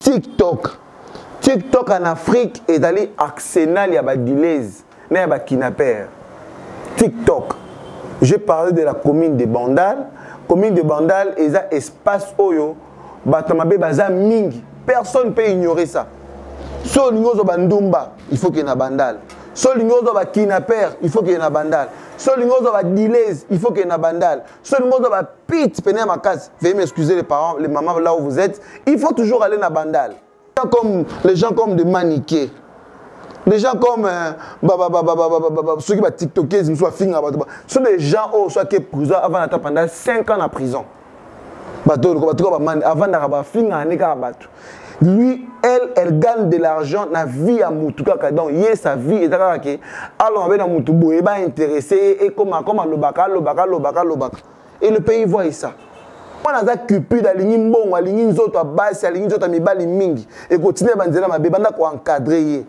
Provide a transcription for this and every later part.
TikTok. TikTok en Afrique est allé arsenal ya ba dilaise, na ba kidnappeur. TikTok. J'ai parlé de la commune de Bandal. Commune de Bandal est un espace oyo batamabe baza mingi. Personne ne peut ignorer ça. So lingozo bandumba, il faut qu'il y ait un Bandal. So lingozo ba kidnappeur, il faut qu'il y ait un Bandal. So lingozo ba dilaise, il faut qu'il y ait un Bandal. So lingozo ba pit pené ma case. Veuillez m'excuser les parents, les mamans là où vous êtes. Il faut toujours aller dans Bandal. Les gens comme de maniqués. Les gens comme ceux qui sont TikTokers, ce sont des gens qui sont prison avant d'attendre pendant 5 ans en prison. Avant d'attendre. Lui, elle gagne de l'argent dans la vie à Moutuka. Donc, il a sa vie. Alors, on va Moutoubou, il va intéresser. Et comment lobaka. Et le pays voit ça. On a cupide, on a ligné zoto base, on a ligné zoto mibali mingi. Et continue à banzela ma bébanda ko encadrer.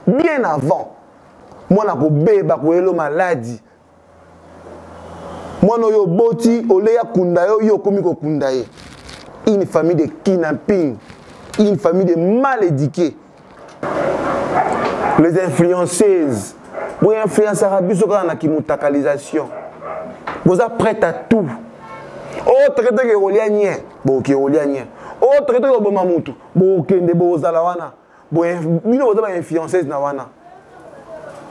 Bien avant, moi na ko beba ko elo maladie. Moi no yo boti oleya kunda yo komi ko kunda ye. Une famille de kidnapping, une famille de mal éduqués. Les influenceuses, vous influencez Arabiso quand on a qui mutakalisation. Vous êtes prêts à tout. Oh, traité que Olia nien, bon qui Olia nien. Oh, traité que Bomamutu, bon qui ne bozalawana. Bon, mino vous avez influenceuse nawana.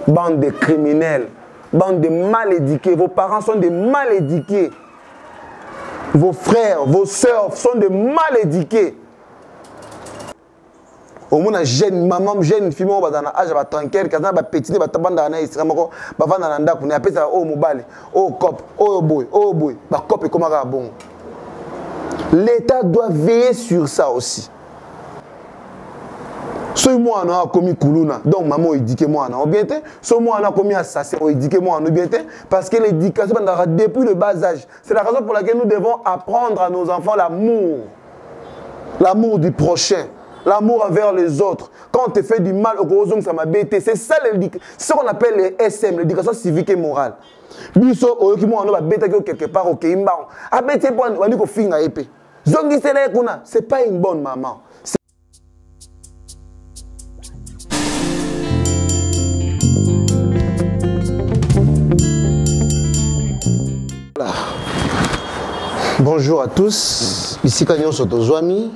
Bande de criminels, bande de mal éduqués. Vos parents sont des mal éduqués. Vos frères, vos sœurs sont des mal éduqués. Au moins, jeune maman, jeune fille, on va dans l'âge de 34, quand on va pétiner, on va dans l'âge de 34, on va dans l'âge de 34, on va dans oh cop, oh boy, bah cop et comment bon. L'État doit veiller sur ça aussi. Si moi, on a commis Koulouna, donc maman, il dit que moi, on a bien été. Si moi, on a commis assassin, il dit que moi, on a bien été. Parce que l'éducation, depuis le bas âge, c'est la raison pour laquelle nous devons apprendre à nos enfants l'amour. L'amour du prochain. L'amour envers les autres. Quand on te fait du mal, ça m'a bêté. C'est ça ce qu'on appelle les SM, l'éducation civique et morale. Biso, on a bêté quelque part au Kéimba. A bêté pour on dit qu'on finit à épée. C'est pas une bonne maman. Voilà. Bonjour à tous. Ici Kanyon Sotozwami.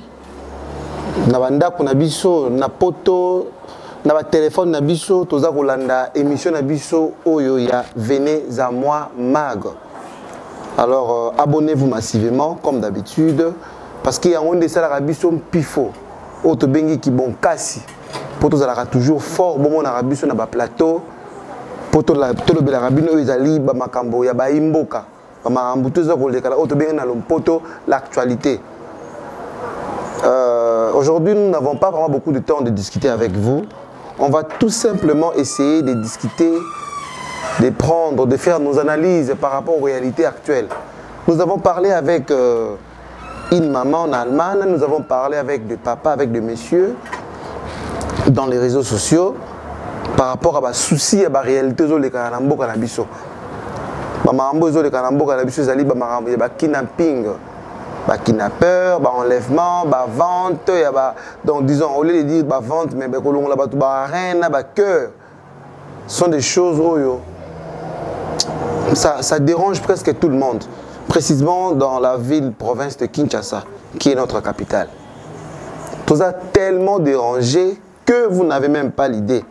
Na bandako na biso na poto na ba téléphone na biso toza kolanda émission na biso oyo ya venez à moi mag. Alors abonnez-vous massivement comme d'habitude parce qu'il y a un de ça la biso pifo auto bengi ki bon kasi poto za toujours fort bon na biso na ba plateau poto la tolo bela rabino oyo ezali ba makambo ya ba imboka ba makambo toza koleka auto bengi na lompoto l'actualité. Aujourd'hui, nous n'avons pas vraiment beaucoup de temps de discuter avec vous. On va tout simplement essayer de discuter, de faire nos analyses par rapport aux réalités actuelles. Nous avons parlé avec une maman en Allemagne, nous avons parlé avec des papas, avec des messieurs dans les réseaux sociaux par rapport à ma souci et à ma réalité de la kidnapping. Bah kidnappeur, bah enlèvement, bah vente, donc disons au lieu de dire bah vente, mais bah colon là-bas tout bah reine, bah cœur, sont des choses où ça dérange presque tout le monde, précisément dans la ville province de Kinshasa, qui est notre capitale. Tout ça tellement dérangé que vous n'avez même pas l'idée.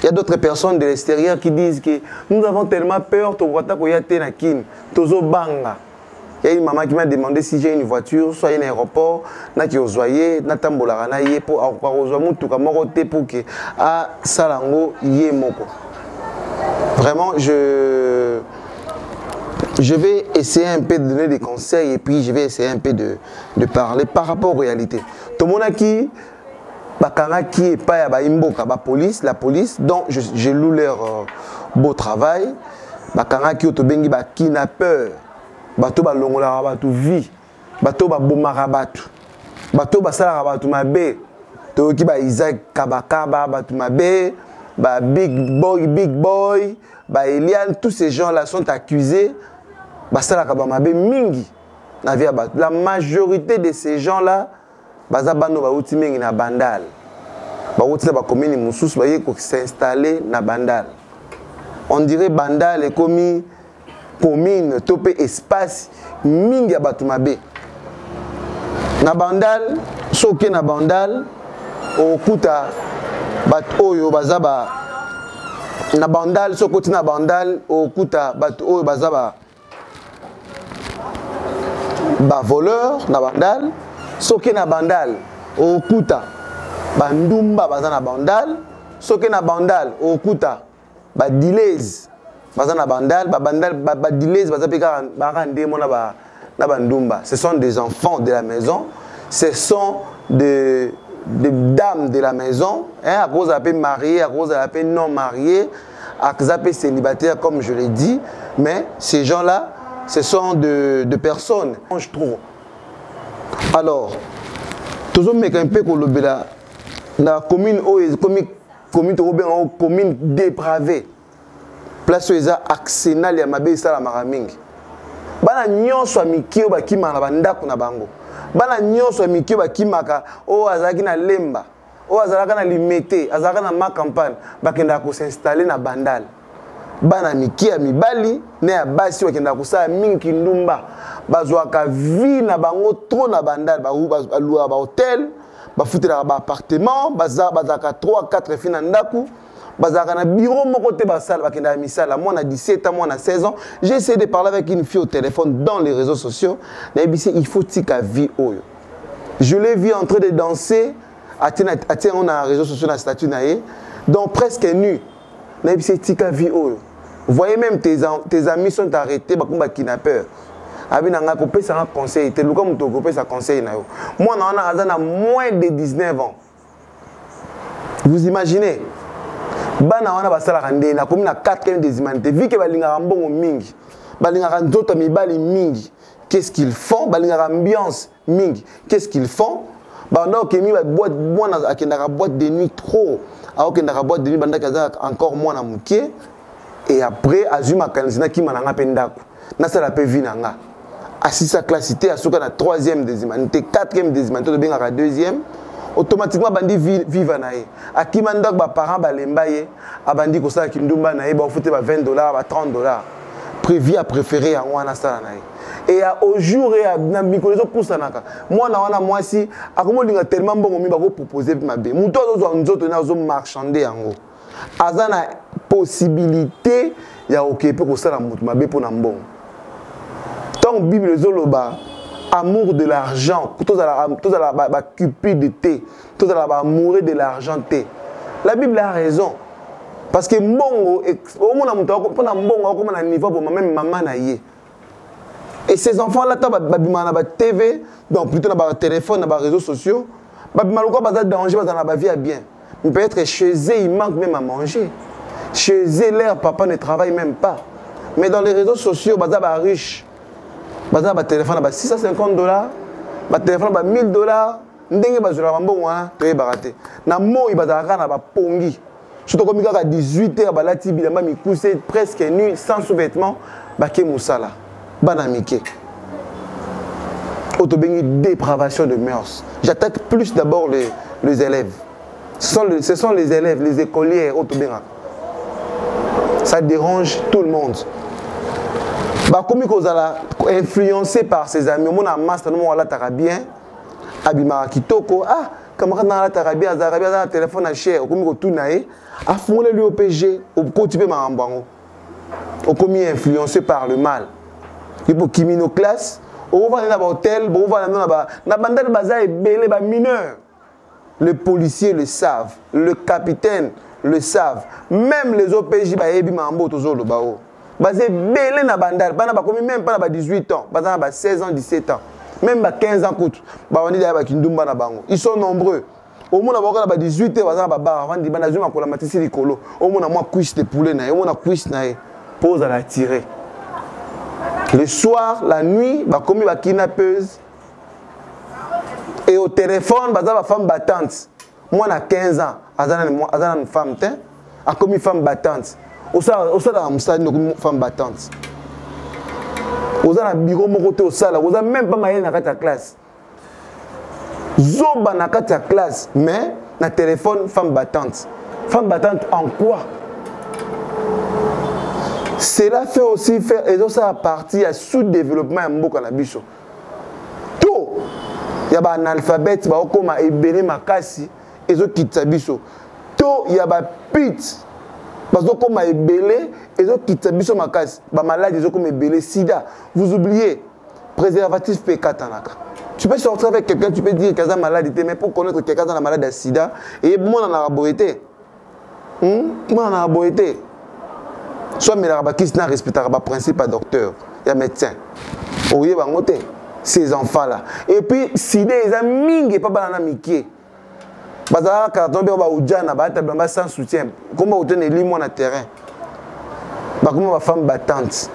Il y a d'autres personnes de l'extérieur qui disent que nous avons tellement peur, tu vois ta koyate na kin, tozo banga. Il y a une maman qui m'a demandé si j'ai une voiture, soit un aéroport, qui est zoyé, natambola na yé pour que à Salango yé moko. Vraiment, je vais essayer un peu de donner des conseils et puis je vais essayer un peu de parler par rapport aux réalités. Tout le monde qui est pas la police, donc je loue leur beau travail. Bakanga qui otobengi ba kidnappeur. Bato ba longola bato vie bato ba bomara bato bato ba sala bato mabe to ki ba Isaac Kabakaba bato mabe ba big boy ba Eliane, tous ces gens là sont accusés ba sala ba mabe mingi na via bato. La majorité de ces gens là baza bano bauti mingi na Bandal. Bauti na ba commune mususu ba yeko s'installer na Bandal. On dirait Bandal est comme commune topé espace mingi ya batu mabe. Na Bandal, soki na Bandal okuta bat oyo bazaba na Bandal sokoti na Bandal okuta bat oyo bazaba ba voleur na Bandal soki na Bandal okuta bandumba baza na Bandal soki na Bandal okuta ba dilays baza na Bandal ba dilays baza peka ba ndemo na bandumba. Ce sont des enfants de la maison, ce sont des dames de la maison, hein, à cause de mariés, à cause de non mariés, à cause de célibataires comme je l'ai dit, mais ces gens-là, ce sont de personnes. Je trouve. Alors, toujours mais un peu la commune commune dépravée, place où ils ont accès à la mabé ça la maraming. Bana nyonso mikio bakima na bandako na bango. Bana nyonso mikio bakimaka o azaki na lemba, o azalaka na limete, azalaka na ma campagne, bakenda ko s'installer na Bandal. Bana mikia mibali ne ya basi bakenda ko sa mingi ndumba. Bazwaka vie na bango trop na Bandal, ba louer ba hôtel, ba futela ba appartement, bazaka 3 4 filles na ndaku. Bazaka na bureau moko te basala bakenda misala moi na 17 ans moi na 16 ans j'ai essayé de parler avec une fille au téléphone dans les réseaux sociaux na ebisi il faut tika vie oyo je l'ai vu en train de danser atina on a réseaux sociaux na statut na ye donc presque nu na ebisi tika vie oyo vous voyez même tes amis sont arrêtés bakomba kidnappeur abina nga kopesa un conseil te luka muto kopesa conseil na yo moi na wana azana moins de 19 ans vous imaginez bana wana basala kande na komi na 4e des humanités vu que balinga mbongo mingi balinga nzoto mibali mingi qu'est-ce qu'ils font balinga ambiance mingi qu'est-ce qu'ils font banda okemi ba boîte mwana akendaka boîte de nuit trop akendaka boîte de nuit banda kaza encore mwana mukie et après azuma kanzina kimananga pendako na sala pe vinanga asisa classité asuka na 3e des humanités 4e des humanités de bengaka 2e automatiquement bandi viva nae akimanda ba parents balemba ye abandi ko sala kindumba nae ba ofute ba $20 ba $30 prévu à préférer en wana sala nae et au jour et na mikolezo pusanaka moi na wana mwasi akomolinga tellement mbongo mi ba ko proposer mabe muto zo nzoto na zo marchander yango azana possibilité ya okepe ko sala mutu mabe pona mbongo donc bible zoloba amour de l'argent, tout la cupidité, tout la amour de l'argent. La Bible a raison. Parce que mbongo, au moins na mbongo, comme na niveau pour même maman na yé. Et ces enfants-là, babima na TV, donc plutôt na ba téléphone, na ba réseaux sociaux, babima ko ba danger, ba na ba vie à bien. Peut-être chez eux, il manque même à manger. Chez eux, leur papa ne travaille même pas. Mais dans les réseaux sociaux, ba riche. Baza ba téléphone ba $650, ba téléphone ba $1000, ndenge bazura mbongo wana toye baraté. Na moi bazaka na ba pongi. Surtout comme à 18h balati bilamba mikuse presque nu sans sous-vêtements, ba ke musala. Bana mike. Autobengi dépravation de mœurs. J'attaque plus d'abord les élèves. Ce sont les élèves, les écoliers autobenga. Ça dérange tout le monde. Comme ils sont influencés par ses amis, on a master, on a bien, abima kitoko, ah, camarade na la tarabia, un téléphone à cher, comme ils tout naé, à fond le OPG, au côté ma ambango, au commis influencé par le mal. Il faut qu'ils nos classes, on va dans l'hôtel, on va dans la bande de bazar et belé ba mineur. Les policiers le savent, le capitaine le savent, même les OPJ ba ebi mambo tozo le bao. Basé belé na bandal, bana ba komi même pas na 18 ans, bana ba 16 ans, 17 ans, même ba 15 ans coûte. Ba wani da ba kindumba na bango. Ils sont nombreux. Au moins na ba 18 ans, bana ba bar, avant di bana zuma ko la matisi likolo. Au moins na moi cuisse de poulet na, au moins na cuisse na pose à la tirer. Le soir, la nuit, ba komi ba kidnappeuse. Et au téléphone, baza ba femme battante. Moi na 15 ans, azana une femme te, a commis femme battante. Au ça dans Amsterdam, une femme battante. Aux a bureau mon côté au sala, aux a même pas maillé dans ta classe. zoba na kati ya classe mais na téléphone femme battante. Femme battante en quoi? Cela fait aussi faire et ça à partir à sous-développement mboka na biso. Tout il y a ba analphabète ba okoma ebele makasi ezo kitsa biso. Tout il y a ba pit bazo koma ebele ezo kitsa biso makasi. Ba malade ezo koma ebele sida. Vous oubliez préservatif P4 tu peux sortir avec quelqu'un, tu peux dire qu'il est malade, mais pour connaître quelqu'un qui est malade de sida, et moi on a raboité. Moi on a raboité. Soit mais la qui n'a respecté le principe à docteur, il y a médecin. Oye va monter ces enfants là. Et puis sida ils ont mingi pas banana miké. Bazara carton be ba ujana ba ta ba sans soutien. Comment on donne limon na terrain. Ba comment ma femme battante.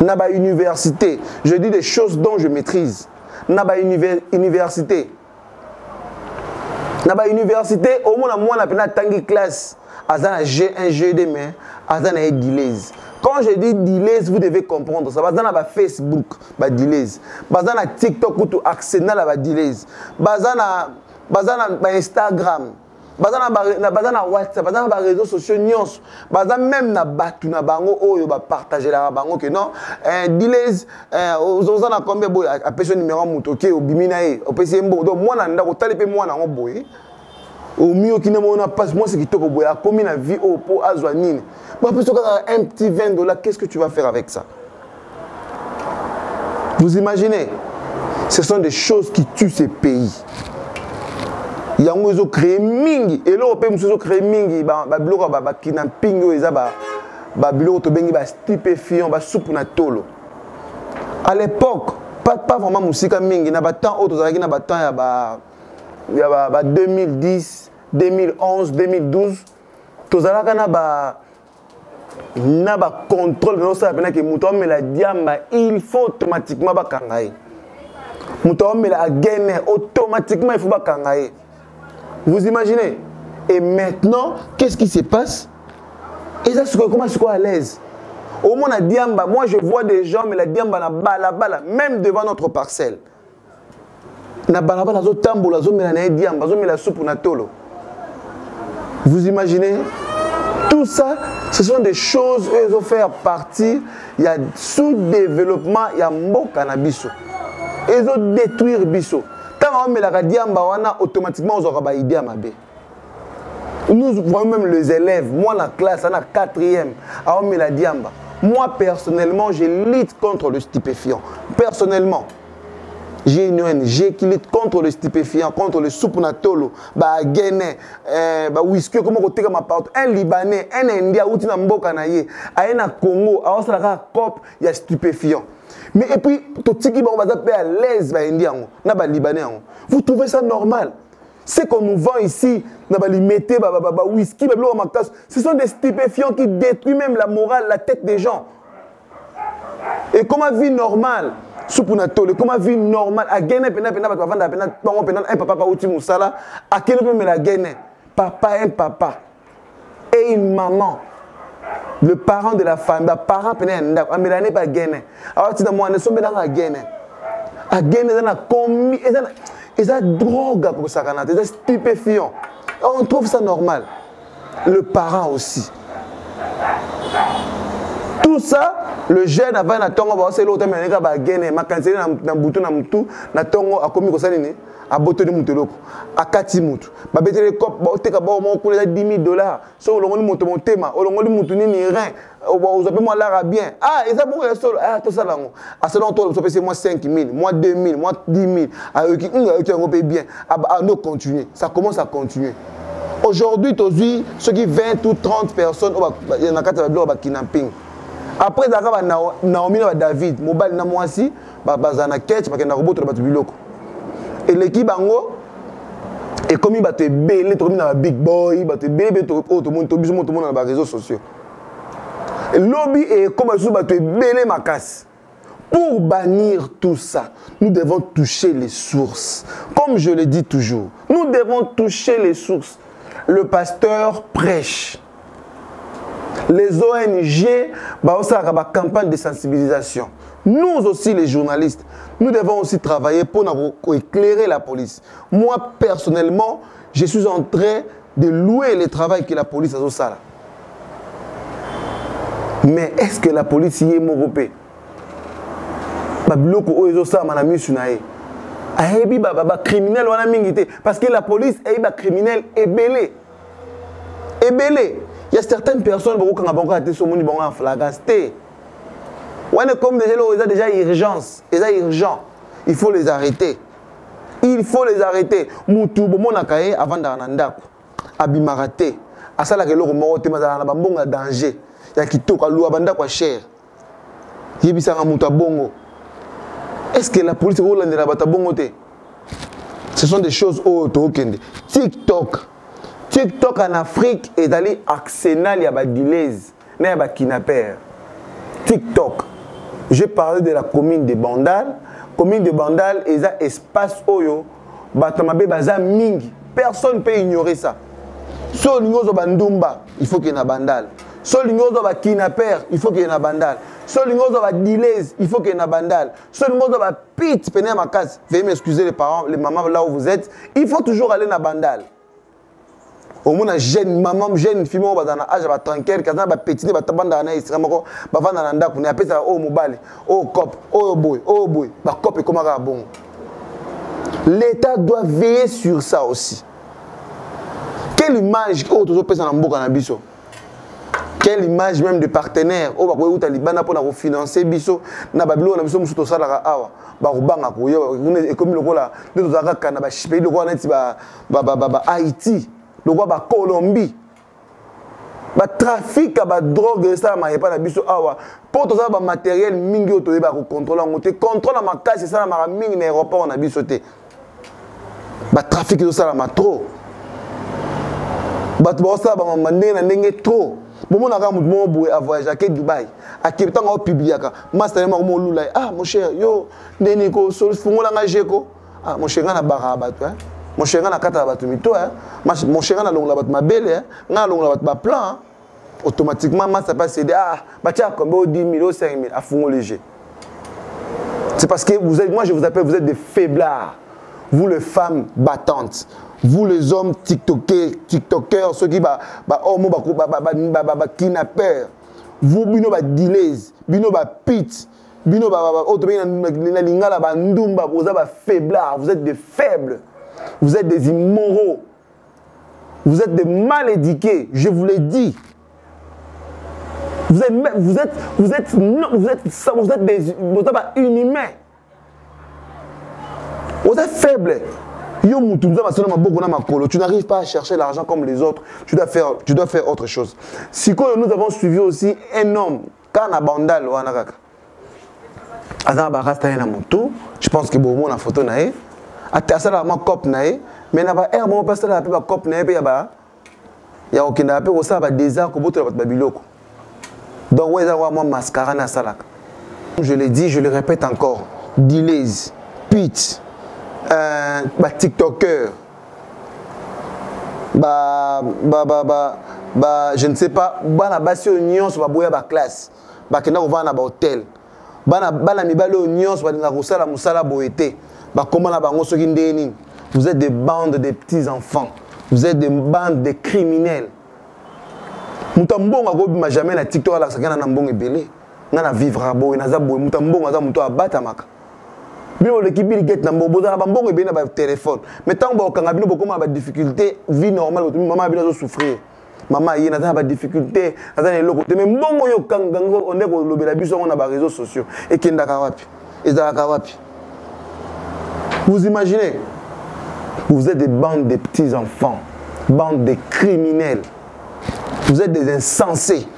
Na ba université, je dis des choses dont je maîtrise. Na ba université. Na ba université au moins moi na pena tangi classe. Azana G1 G2 mais azana delays. Quand je dis delays, vous devez comprendre ça. Bazana ba Facebook, ba delays. Bazana TikTok ou tout accès na ba delays. Bazana ba Instagram. Bazana WhatsApp, bazana ba réseaux sociaux nyons. Bazana même na batu na bango oyo ba partager la bango que non delays ozana combien boy a personne numéro muto ke obimina e opesi mbo donc moi na ndako talipe moi na boy au mieux qui ne m'a pas moi c'est qui te boy a commis na vie au po azwa nini moi parce que un petit $20 qu'est-ce que tu vas faire avec ça? Vous imaginez? Ce sont des choses qui tuent ces pays. Il y a un créé mingi et là on peut nous créer mingi ba biloko ba kidnapping yo eza ba biloko to bengi ba stupéfiant ba soupe na tolo. À l'époque pas vraiment musika mingi na ba temps autres zalaki na ba temps ya ba 2010 2011 2012 tozalaka na ba contrôle no ça pena que muto mais la diamba il faut automatiquement ba kangaye muto mais la gaine automatiquement il faut ba kangaye. Vous imaginez? Et maintenant, qu'est-ce qui se passe? Et ça, comment est-ce qu'on est à l'aise? Au moins, la diamba, moi je vois des gens, mais la diamba, la bala, même devant notre parcelle. La bala, la zo tambo, la zo melana diamba, la zo mela soupe na tolo. Vous imaginez? Tout ça, ce sont des choses qui vont faire partie. Il y a sous-développement, il y a mbo cannabiso. Ils vont détruire biso. Quand on met la diamba, automatiquement on aura une idée à ma bé. Nous voyons même les élèves, moi la classe, on a 4e, on met la diamba. Moi personnellement, je lutte contre le stupéfiant. Personnellement, j'ai une ONG qui lutte contre le stupéfiant, contre le soupe natolo, guéné, whisky, comment on tire ma porte. Un Libanais, un Indien, ou un Mboka naye, un Congo, on se la cop, il y a stupéfiant. Mais et puis, on va à l'aise, vous trouvez ça normal? Ce qu'on nous vend ici, whisky, ce sont des stupéfiants qui détruisent même la morale, la tête des gens. Et comment vie normale? Comment vie normale? Papa, un papa et une maman. Le parent de la femme, le parent pénètre, il pas gagné. Alors tu dis moi, ne sommes pas gagné. À gagner, ils ont commis, ils ont drogue pour ça, ils ont stupéfiant. On trouve ça normal. Le parent aussi. Tout ça, le jeune avant na tongo ba c'est l'autre mais neka ba gagné, ma cancellé na bouton na mutu, na tongo a commis ko salini, a boto de muteloko, a kati mutu. Ba betele cop ba oteka ba mo ko $10,000. So longo mutu montema, o longo mutu ni rien. Vous appelez moi l'ara bien. Ah, et ça pour le sol, ah tout ça là. À selon toi, vous payez moi 5,000, moi 2,000, moi 10,000. Ah qui on paye bien. Ah nous continuer. Ça commence à continuer. Aujourd'hui, ceux qui 20 ou 30 personnes, il y en a 4 qui kidnapping. Après, Naomi David, mobile na moi aussi, bazana catch, parce que na robot de biloko. Et l'équipe bango et comme il va te belé, tu na big boy, va te belé, tout le monde dans les réseaux sociaux. Lobby et comme il va te belé ma casse. Pour bannir tout ça, nous devons toucher les sources. Comme je le dis toujours, nous devons toucher les sources. Le pasteur prêche. Les ONG, bah, ça a une campagne de sensibilisation. Nous aussi, les journalistes, nous devons aussi travailler pour éclairer la police. Moi, personnellement, je suis en train de louer le travail que la police a fait. Mais est-ce que la police y est moropée? Parce que la police est criminel et belé. Et belé. Il y a certaines personnes qui ont été en flagranté. Comme déjà urgence, urgent. Il faut les arrêter. Il faut les arrêter. Moutou bomonakaye avant d'anandako. Abimarate. Asala ke loko moko te mazala na bambonga danger. Ya kitoko lua banda kwa cher. Yebisanga muta bongo. Est-ce que la police rolande la bata bongo te? Ce sont des choses auto-kende. TikTok. TikTok en Afrique est allé arsenal ya ba dilaise, na ba kidnapper. TikTok. J'ai parlé de la commune de Bandal. Commune de Bandal est un espace oyo batamabe baza mingi. Personne ne peut ignorer ça. Sur l'ignozo bandumba, il faut qu'il y ait un bandal. Sur l'ignozo ba kidnapper, il faut qu'il y ait un bandal. Sur l'ignozo ba dilaise, il faut qu'il y ait un bandal. Sur l'ignozo ba pit, penez à ma case. Veuillez m'excuser les parents, les mamans là où vous êtes. Il faut toujours aller dans bandal. Au moins jeune maman jeune fille mo bazana âge ba tranquille quand ba petit ba tabanda na isra moko ba vanda na ndako ne apesa o mobile o cop o boy ba cop et comment ka bon. L'État doit veiller sur ça aussi. Quelle image o tozo pesa na mboka na biso? Quelle image même de partenaire o ba ko uta libana pour na financer biso na babilo na biso musu to sala ka awa ba ko banga ko yo ekomi lokola to zaka kana ba pays lokola neti ba Haïti. Le roi ba Colombie, ba trafic ba drogue ça ma pas na biso awa pour tout ça ba matériel mingi auto ba ko contrôler on te contrôle ma casse ça na mingi na aéroport na biso te ba trafic tout ça la ma trop ba to ça ba mandé na ndenge trop bon mon aka mo boye a voyager à Dubaï à Cape Town au publiaka master ma mo lula ah mon cher yo ndeni ko so fungola nga jeko ah mon cher na baraba toi. Mon cher, on a 4 abattu mito, mon cher, on a l'ongle abattu ma belle, on a l'ongle abattu ma plan. Automatiquement, ça passe céder. Ah, bah tiens, comme 10 000, 5 000, à fond léger. C'est parce que vous êtes, moi je vous appelle, vous êtes des faiblards. Vous les femmes battantes. Vous les hommes tiktokers, ceux qui kidnappeurs. Vous, bino ba dilaise, bino ba pit, bino ba vous êtes faiblards, vous êtes des faibles. Vous êtes des immoraux. Vous êtes des mal éduqués. Je vous l'ai dit. Vous êtes des inhumains. Vous êtes faibles. Tu n'arrives pas à chercher l'argent comme les autres. Tu dois faire autre chose. Si nous avons suivi aussi un homme, Kana Bandal, je pense que beaucoup de photo nae. Atasa ma cop nae, mais na ba bon passer la ba cop nae pe ya okina pe osa ba désert ko boto ba biloko. Donc ouais ça moi mascara na salaka. Je l'ai dit, je le répète encore. Dilaise, pit, ba tiktoker, je ne sais pas, bana basi union so ba boya ba classe, ba kena ko va na ba hôtel. Bana mibalo union so ba dinga ko sala musala boete. Vous êtes des bandes de petits enfants. Vous êtes des bandes de criminels. Mutambonga go bima jamais na TikTok la sakana na mbongo ebele. Na vivre boy na za boy mutambonga za muto abata maka. Bino le kibili get na mbongo za mbongo ebele na ba téléphone. Mais tant ba okanga bino bokoma ba difficulté vie normale maman bino zo souffrir. Maman yi na za ba difficulté na za eloko te mais mbongo yo kanga on ndeko lobela biso na ba réseaux sociaux et kenda ka wapi. Ezaka wapi. Vous imaginez, vous êtes des bandes de petits enfants, bandes de criminels, vous êtes des insensés.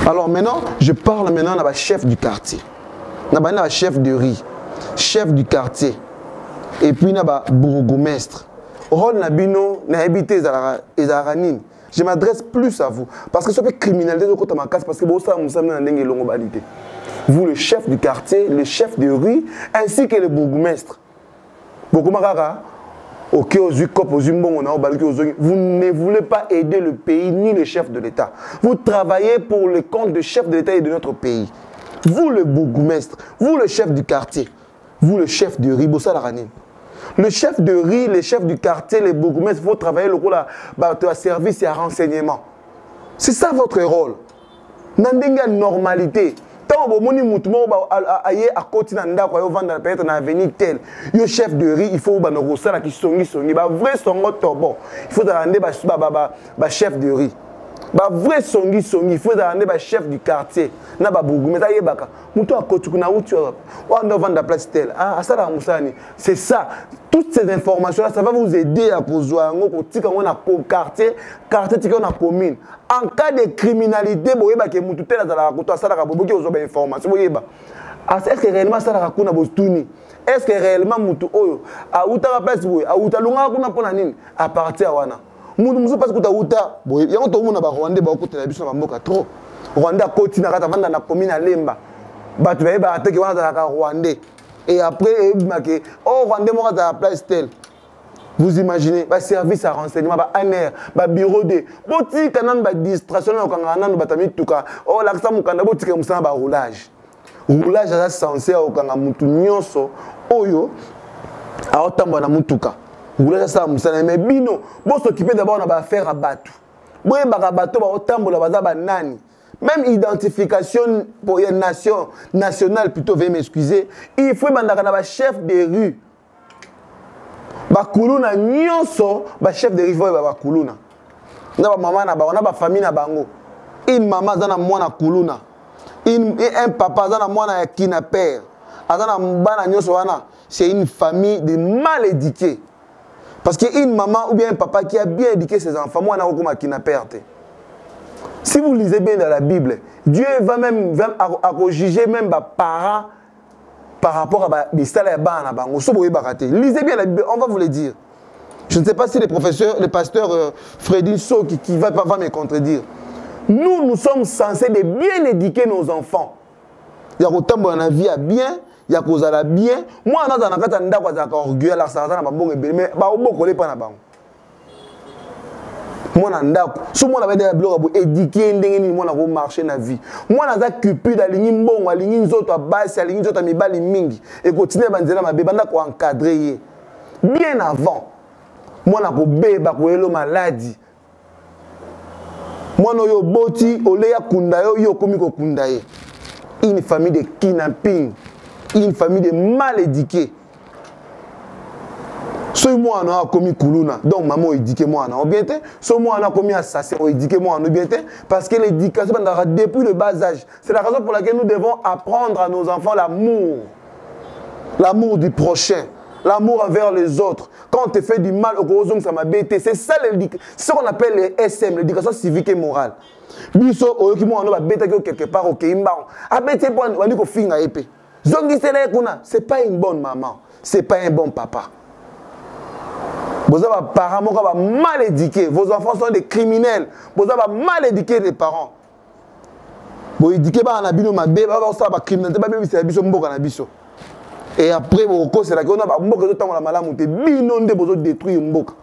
Alors maintenant, je parle maintenant à la chef du quartier, à la chef de riz, chef du quartier, et puis à la bourgmestre. Rôle Nabino, n'habitez à Aranine. Je m'adresse plus à vous, parce que ce fait criminalité de côté ma casse, parce que vous savez, vous, le chef du quartier, le chef de rue, ainsi que le bourgmestre. Vous ne voulez pas aider le pays ni le chef de l'État. Vous travaillez pour le compte du chef de l'État et de notre pays. Vous le bourgmestre, vous le chef du quartier, vous le chef de riz, le chef de riz, le chef du quartier, les bourgmestres, il faut travailler le rôle de service et à renseignement. C'est ça votre rôle. Nandenga normalité. Tant que vous avez à côté de l'avenir tel, le chef de riz, il faut que vous songi. Vrai songo tobo. Il faut que chef de riz. Vrai songi, il faut que chef du quartier. Na ba bourgmestre ayebaka. Muto a côté kuna utu. On doit vendre la place tel. Ah ça c'est ça. Toutes ces informations là, ça va vous aider à poser un quartier, quartier on a commune. En cas de criminalité, vous voyez que mutu tel azala ko to asala ka boboki ozo ba information. Vous voyez ba. Est-ce que réellement ça la kuna bostuni? Est-ce que réellement mutu oyo a uta la place boye, a uta lunga kuna pona nini? À partir wana. Mutu parce que ta uta boye, yango to mona ba Rwanda ba ko tela biso ba mboka trop. Rwanda koti na kata vanda na commune Lemba. Batu ba ba ateki wana za ka Rwanda. Et après, oh, Rwanda m'a la place telle. Vous imaginez, bah service à renseignement, bah ANR, bah bureau de, boti kanan bah distraction au kanganan bah tamit tout cas. Oh l'accent mon kanabo tika musana bah roulage. Roulage ça censé au kangamutu nyonso. Oyo, a otambo na mutuka. Roulage ça musana mais bino, bon s'occuper d'abord on a affaire à bateau. Boye bah bateau bah otambo la baza bah nani. Même identification pour une nation nationale, plutôt, veuillez m'excuser, il faut que chef de rue. Bakuluna nyonso, chef de rue, il faut que Kuluna. On a maman, on a famille, une maman, on a moi Kuluna. Un papa, on a moi qui n'a père. C'est une famille de mal éduqués. Parce qu'une maman ou bien un papa qui a bien éduqué ses enfants, moi, on a qui n'a père. Si vous lisez bien dans la Bible, Dieu va même juger même les parents par rapport à les salaires. Lisez bien la Bible, on va vous le dire. Je ne sais pas si le pasteur Freddy So qui va me contredire. Nous sommes censés de bien éduquer nos enfants. Il y a autant de vie à bien, il y a cause à la bien. Moi, je suis orgueilleux, moi nandako so moi na ba biloko éduquer ndenge ni moi na ko marcher na vie moi na za cupide alingi mbongo alingi nzoto abasi alingi nzoto mibali mingi et continuer banzela mabe banda ko encadrer bien avant moi na ko beba ko elo maladie moi no yo boti oleya kunda yo komi ko kunda ye une famille de kidnapping une famille de mal éduqués. So moi on a commis Kuluna, donc maman éduqué moi on a bien été. So moi on a commis assassin, on éduqué moi on a bien été. Parce que l'éducation depuis le bas âge, c'est la raison pour laquelle nous devons apprendre à nos enfants l'amour, l'amour du prochain, l'amour envers les autres. Quand on te fait du mal, au gros ça m'a bêté. C'est ça ce qu'on appelle les SM, l'éducation civique et morale. Biso oyoki moi on a bêté quelque part au Keimba. A bêté pour on dit ko finga épée. Zongi c'est pas une bonne maman, c'est pas un bon papa. Vos parents mal éduqués, vos enfants sont des criminels. Vous avez mal éduqué les parents. Vous éduquez pas en abino ma bébé, vous avez criminalité, et après vous c'est là que on a beaucoup de temps la malamu te binonde vous détruire mboka.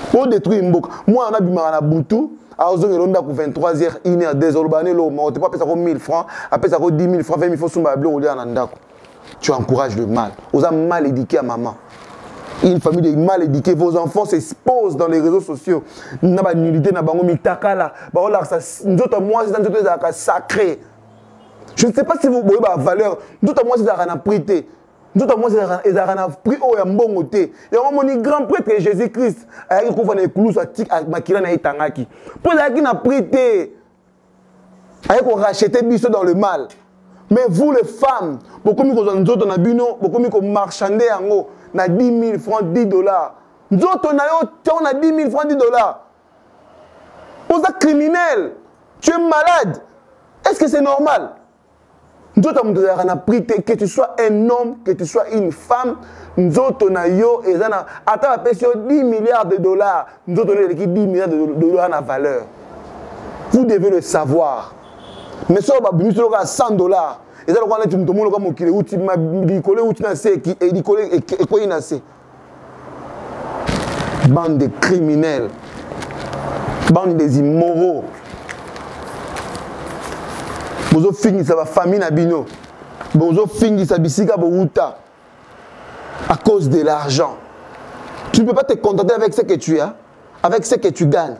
Pour détruire mboka. Moi on a bimara na butu, à ozongelonda pour 23h, 1h, 2h bané lo, on te pas payer ça comme 1000 francs, après ça comme 10 000 francs, 20 000 francs sumba blo au en ndako. Tu encourages le mal. Vous avez mal éduqué à maman. Une famille de mal éduquée, vos enfants s'exposent dans les réseaux sociaux. Nous avons une nullité, nous avons une takala. Nous autres, moi, c'est sacré. Je ne sais pas si vous voyez la valeur. Nous autres, moi, c'est un prêté. Nous autres, moi, c'est un prix au bon côté. Il y a un grand prêtre Jésus-Christ. Il y a un clous à Makirana et Tangaki. Pour ça, il a prêté. Il y a racheté biso dans le mal. Mais vous, les femmes, beaucoup de nous, beaucoup de marchandés en haut. Na 10 000 francs, 10 dollars. Nous on a 10 000 francs, 10 dollars. Vous êtes criminel. Tu es malade. Est-ce que c'est normal? Nous on a pris que tu sois un homme, que tu sois une femme. Nous on a yo et ça attends la pression 10 milliards de dollars. Nous on a 10 milliards de dollars en valeur. Vous devez le savoir. Mais ça va bien sûr à 100 dollars. Et ça, on a dit que tout le monde qui est bande de criminels, bande des immoraux. Bozo fingisa ba famille na bino. Bozo fingisa bisika bouta. À cause de l'argent. Tu ne peux pas te contenter avec ce que tu as, avec ce que tu gagnes.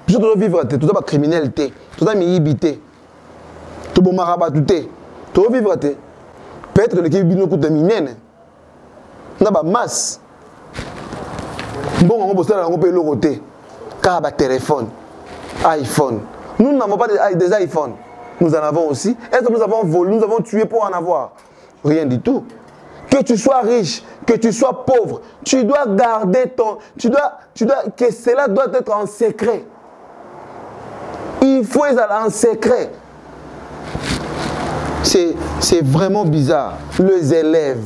Tu dois vivre, tu dois pas criminalité, tu dois m'ébiter. Tu dois m'arabater. Tu dois vivre, peut-être que l'équipe bino coûte minene. Na ba masse. Bon, on peut faire un peu le côté. Car ba téléphone, iPhone. Nous n'avons pas des iPhones. Nous en avons aussi. Est-ce que nous avons volé, nous avons tué pour en avoir? Rien du tout. Que tu sois riche, que tu sois pauvre, tu dois garder ton... que cela doit être en secret. Il faut être en secret. C'est vraiment bizarre. Les élèves,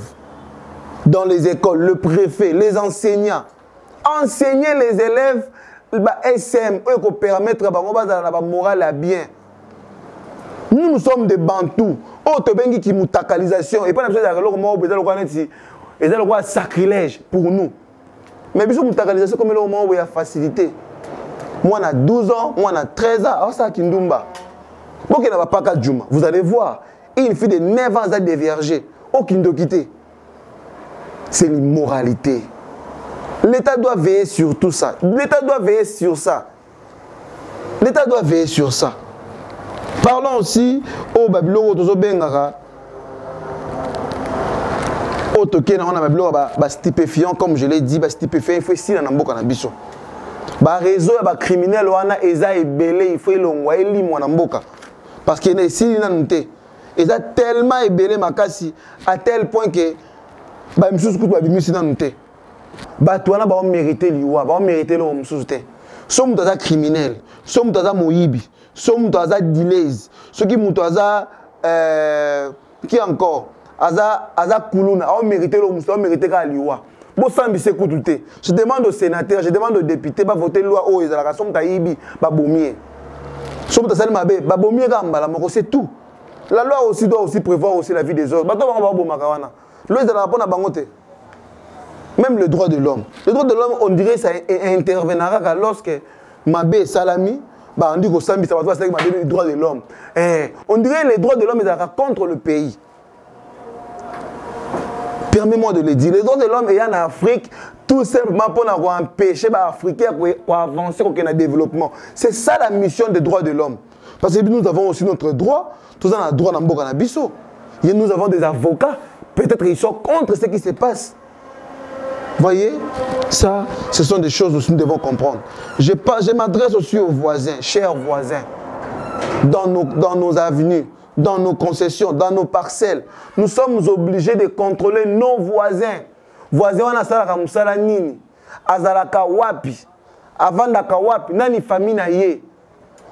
dans les écoles, le préfet, les enseignants. Enseigner les élèves, SM, eux, qui permettent la morale à bien. Nous sommes des Bantous. Oh, tu as qui mutakalisation. Et pas un sacrilège pour nous. Mais la mutakalisation, comme il y a facilité. Moi, on a 12 ans, moi, on a 13 ans. Alors, ça, Kindumba. Vous allez voir, une fille de 9 ans a dévergé. Au Kindokité. C'est l'immoralité. L'État doit veiller sur tout ça. L'État doit veiller sur ça. L'État doit veiller sur ça. Parlons aussi au Babylone, au Bengara. Au Toké, on a Babylone, stupéfiant, comme je l'ai dit, stupéfiant, il faut ici dans Namboka Nabiso. Réseau, criminel, on a Eza et Belé, il faut l'envoyer limon Namboka. Parce qu'il y a ici, il a tellement ébélé Makasi, à tel point que, Moussous Koutou Babimisi dans nous. Batouana va mériter l'Iwa, va mériter l'homme sous-té. Sommes dans un criminel, sommes dans un moïbi. Sommes dans un delays. Ceux qui montent qui encore Aza Koulouna, on mérite l'homme, on mérite l'Iwa. Bon, ça me fait. Je demande aux sénateurs, je demande aux députés, va voter la loi. Oh, ils ont la somme taïbi, babomie. Somme ta salma bé, babomie gamba, c'est tout. La loi aussi doit aussi prévoir aussi la vie des autres. Bato va bon makawana. Loi de la bonne bangote. Même le droit de l'homme. Le droit de l'homme, on dirait ça interviendra lorsque Mabé Salami. On dit que ça va les droits de l'homme. On dirait que les droits de l'homme sont contre le pays. Permets-moi de le dire. Les droits de l'homme sont en Afrique tout simplement pour empêcher les Africains d'avancer dans le développement. C'est ça la mission des droits de l'homme. Parce que nous avons aussi notre droit. Tous on a droit dans le Bisso. Nous avons des avocats. Peut-être qu'ils sont contre ce qui se passe. Voyez, ça, ce sont des choses que nous devons comprendre. Je m'adresse aussi aux voisins, chers voisins, dans nos avenues, dans nos concessions, dans nos parcelles. Nous sommes obligés de contrôler nos voisins. Voisins, on a salaka musala nini, azalaka wapi, avant daka wapi, nani famille na ye.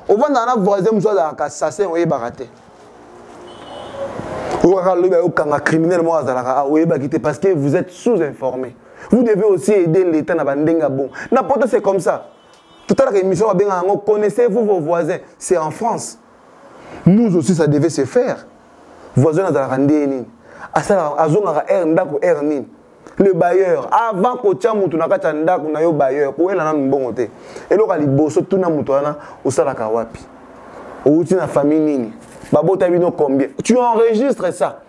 Au vent d'un voisin, nous sommes assassin, on est baraté. Parce que vous êtes sous-informés. Vous devez aussi aider l'État à Bandenga bon. N'importe c'est comme ça. Tout à l'heure, l'émission va bien. Connaissez-vous vos voisins? C'est en France. Nous aussi, ça devait se faire. Voisins dans la Randéni. Le bailleur, avant que tu aies un bailleur, pour elle, un bon côté. Et là, il bosse tout le monde au Salakawapi. Ou tu as une famille. Combien? Tu enregistres ça.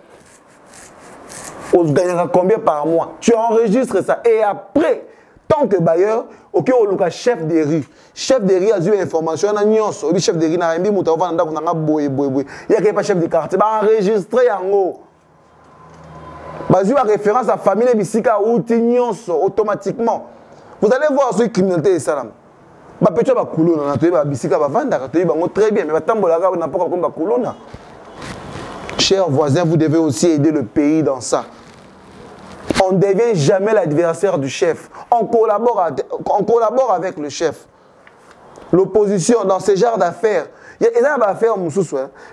On gagnera combien par mois? Tu enregistres ça. Et après, tant que bailleur, ok, on a chef de rue. Chef de rue a eu information. On a une chef de rue. Il y a pas chef de quartier. Enregistrer en haut. Il y a référence à la famille automatiquement. Vous allez voir ce criminalité et salam. Très bien, mais chers voisins, vous devez aussi aider le pays dans ça. On ne devient jamais l'adversaire du chef. On collabore avec le chef. L'opposition dans ce genre d'affaires, il y a des affaires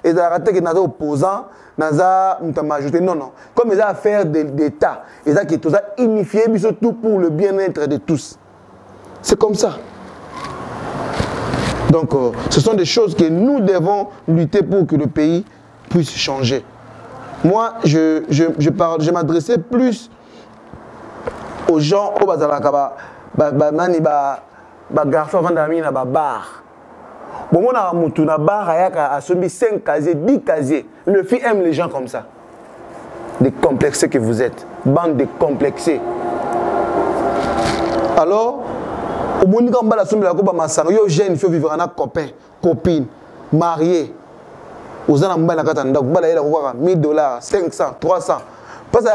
et des opposants, non. Comme les affaires d'État, ils ont unifié tout pour le bien-être de tous. C'est comme ça. Donc, ce sont des choses que nous devons lutter pour que le pays puisse changer. Moi, je m'adressais plus aux gens au garçon avant d'aller à bar. Bon, on a un bar à 5 casiers, 10 casiers. Le fille aime les gens comme ça. Des complexés que vous êtes. Bande de complexés. Alors, au moment où on a la jeune, il faut vivre avec un copain, copine, marié. Vous avez 1000 dollars, 500, 300. Parce que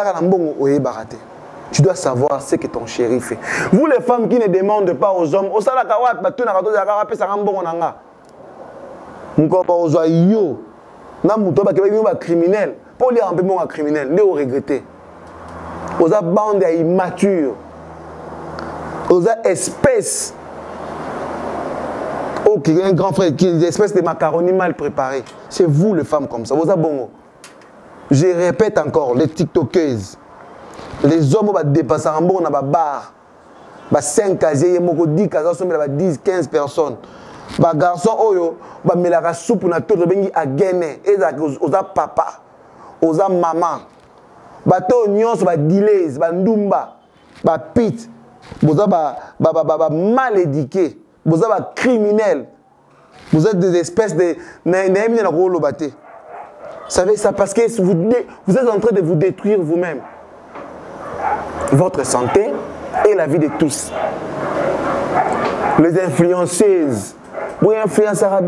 tu dois savoir ce que ton chéri fait. Vous les femmes qui ne demandent pas aux hommes, au salakawat, tu n'as pas yo, na muto ba kebe ba criminel, pour lui un peu mon criminel, ne regretter. Aux bande immature, aux espèces, oh qui un grand frère, qui des espèces de macaroni mal préparés. C'est vous les femmes comme ça. Vous avez bon. Je répète encore, les tiktokeuses, les hommes vont dépasser en bon dans la bar, 5 casiers, 10 casiers, 10, 15 personnes. Ba garçon oyo ba melaka soupe na toto bengi agene eza oza papa oza maman ba to nyonso ba dilays ba ndumba ba pit boza ba mal éduqués boza ba criminels vous êtes des espèces de naimine na ko lobaté. Savez ça parce que vous êtes en train de vous détruire vous-même, votre santé et la vie de tous. Les influenceuses. Vous influencez à la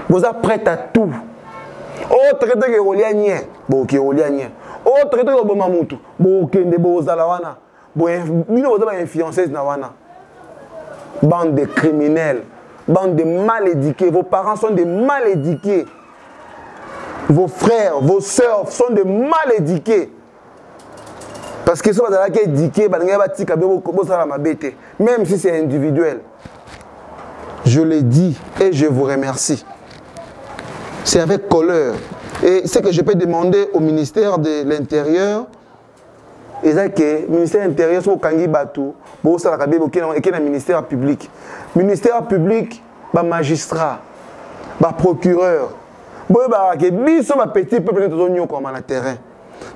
vous êtes prêts à tout. Oh, traité que vous avez bon, qui vous avez oh, traité que vous avez bon, qui vous avez bon, influenceuse nawana. Bande de criminels, bande de mal éduqués. Vos parents sont des mal éduqués. Vos frères, vos sœurs sont des mal éduqués. Parce que si vous avez éduqué, même si c'est individuel. Je l'ai dit et je vous remercie. C'est avec colère. Et ce que je peux demander au ministère de l'Intérieur, c'est que le ministère de l'Intérieur, c'est Kangi Batou, c'est le ministère public. Le ministère public, c'est magistrat, c'est procureur. C'est un petit peuple qui est sur le terrain.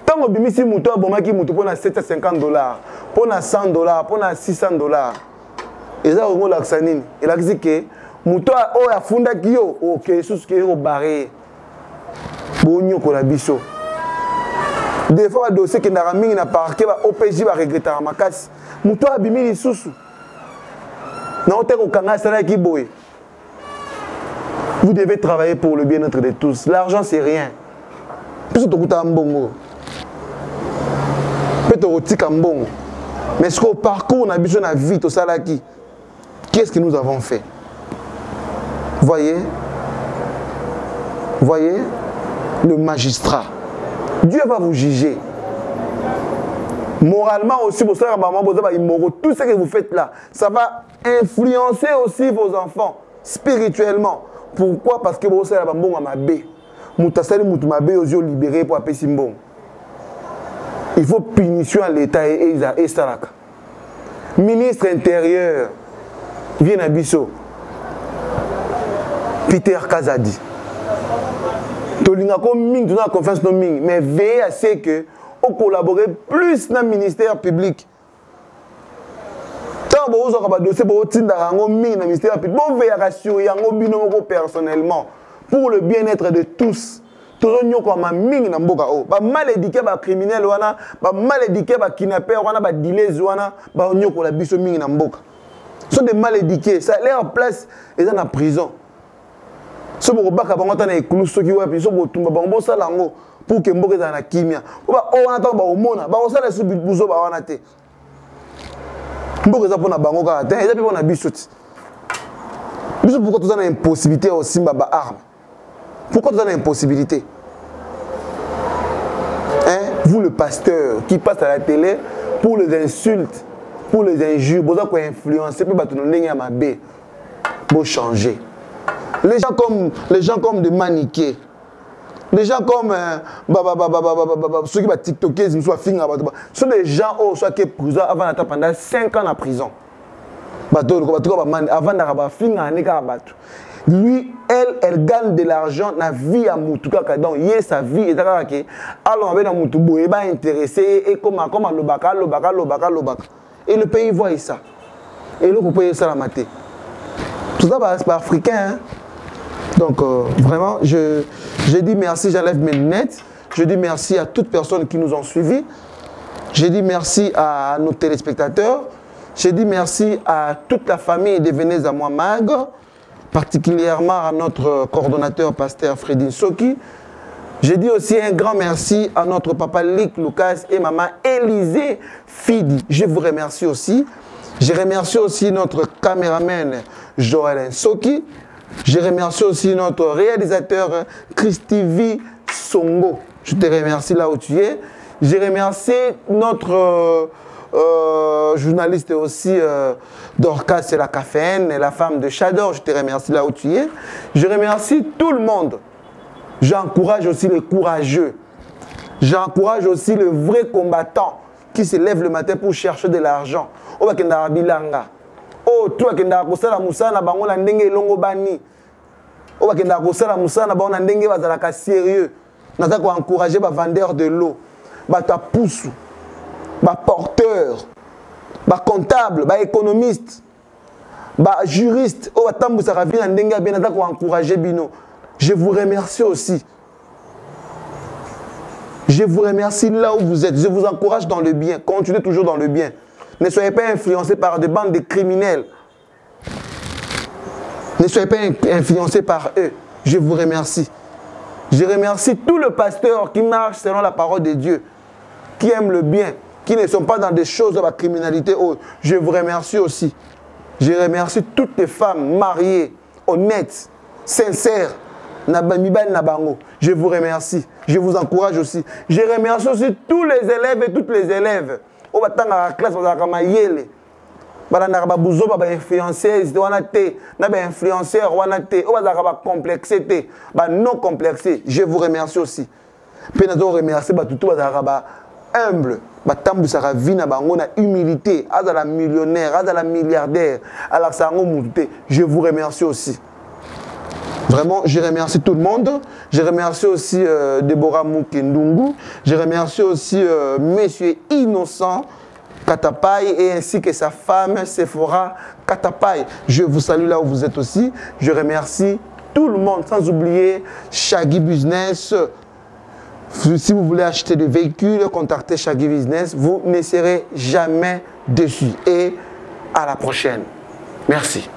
Tant que vous avez un bomaki pour 750 dollars, pour 100 dollars, pour 600 dollars. Et ça, on a dit que muto o ya funda kiyo o ke sous ke o barré bonyo ko la biso des fois dossier que na mingi na parquet ba OPJ ba regretter makasi muto abimi lisusu na ote ko kanga sala ki boy. Vous devez travailler pour le bien-être de tous. L'argent c'est rien. Plus to kuta mbongo peut-être au tika mbongo mais ce qu'au parcours na biso na vie to sala ki qu'est-ce que nous avons fait? Voyez, le magistrat. Dieu va vous juger. Moralement aussi, tout ce que vous faites là, ça va influencer aussi vos enfants spirituellement. Pourquoi? Parce que vous savez, il faut punition à l'État et Saraka. Ministre intérieur, vient à Bisso. Peter Kazadi. Tolinga comme ming, tu as confiance dans ming, mais veillez à ce que on collabore plus dans le ministère public. Tant que vous avez dossier pour le ministère public, vous veillez à rassurer personnellement pour le bien-être de tous. Tout le monde comme ming na mboka o, ba mal éduqué ba criminel wana, ba mal éduqué ba kidnapper wana, ba dealers wana, ba nyoko la biso ming na mboka. Ils sont des mal éduqués, ça leur place ils sont en prison. Si vous avez des clous, ceux qui ont des clous, pour que vous ayez la kimia. Vous avez des clous, vous avez des clous, vous avez des clous, vous avez des clous. Pourquoi vous avez une impossibilité aussi de armes? Pourquoi vous avez une impossibilité? Vous, le pasteur, qui passe à la télé pour les insultes, pour les injures, vous avez influencé, vous changer. Les gens comme des maniqués, les gens comme ceux qui sont TikTokers, ce sont des gens qui sont prison avant d'attendre pendant 5 ans en prison. Avant d'avoir fini lui, elle gagne de l'argent dans la vie à Moutou. Donc, il y a sa vie. Et alors, on va Moutou, il va intéresser et comme l'obaka. Et le pays voit ça. Et là, vous pouvez ça la mater. Tout ça, c'est pas africain. Hein? Donc, vraiment, je dis merci, j'enlève mes lunettes. Je dis merci à toutes personnes qui nous ont suivis. Je dis merci à nos téléspectateurs. Je dis merci à toute la famille de Venez à moi Mag, particulièrement à notre coordonnateur, pasteur Fredin Soki. Je dis aussi un grand merci à notre papa Lick Lucas et maman Élisée Fidi. Je vous remercie aussi. Je remercie aussi notre caméraman Joël Soki. Je remercie aussi notre réalisateur Christy Songo. Je te remercie là où tu es. Je remercie notre journaliste aussi Dorcas et la caféine, et la femme de Chador. Je te remercie là où tu es. Je remercie tout le monde. J'encourage aussi les courageux. J'encourage aussi le vrai combattant qui se lève le matin pour chercher de l'argent. Oh, bilanga. Oh, toi qui n'as pas la musana, bango la ndenge longo bani. Oh, qui n'a pas la musana, bango la ndenge bazalaka sérieux. Nous avons encouragé les vendeurs de l'eau, les poussous, les porteurs, les comptables, les économistes, les juristes. Oh, nous avons encouragé Bino. Je vous remercie aussi. Je vous remercie là où vous êtes. Je vous encourage dans le bien. Continuez toujours dans le bien. Ne soyez pas influencés par des bandes de criminels. Ne soyez pas influencés par eux. Je vous remercie. Je remercie tous les pasteurs qui marchent selon la parole de Dieu, qui aiment le bien, qui ne sont pas dans des choses de la criminalité. Je vous remercie aussi. Je remercie toutes les femmes mariées, honnêtes, sincères. Je vous remercie. Je vous encourage aussi. Je remercie aussi tous les élèves et toutes les élèves. Au batang à la classe, on a mayele. Badana ba buzo ba influenceurs, wana te, na ba influenceurs wana te, o ba complexité, ba non complexé. Je vous remercie aussi. Penazo remercie ba tutu ba humble, ba tambu sara vie na bango na humilité, azala millionnaire, azala milliardaire, ala sango muté. Je vous remercie aussi. Vraiment, je remercie tout le monde. Je remercie aussi Deborah Moukendungu. Je remercie aussi Monsieur Innocent Katapaï et ainsi que sa femme Sephora Katapaï. Je vous salue là où vous êtes aussi. Je remercie tout le monde, sans oublier Shaggy Business. Si vous voulez acheter des véhicules, contactez Shaggy Business. Vous ne serez jamais déçus. Et à la prochaine. Merci.